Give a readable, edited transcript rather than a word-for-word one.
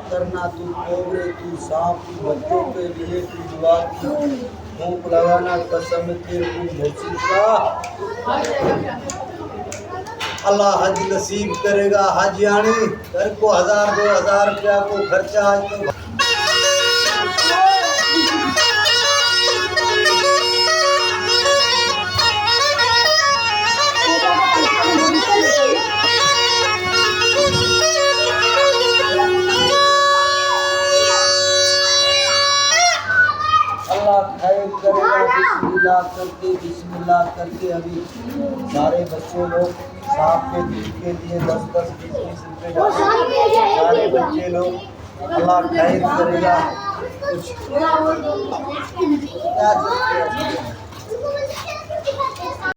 माफ करना, तू कोबरे, तू सांप, तू बच्चों के लिए तू दुआ की, भूख लगाना कसम तेरे को का। अल्लाह हज नसीब करेगा। हज यानी घर को 1000-2000 रुपया को खर्चा आज तो खैर करेगा। बिस्मिल्लाह करके अभी सारे बच्चे लोग सांप के दूध के लिए 10-10, 20-20 रुपए डालेंगे। सारे बच्चे लोग अल्लाह खैर करेगा। कुछ क्या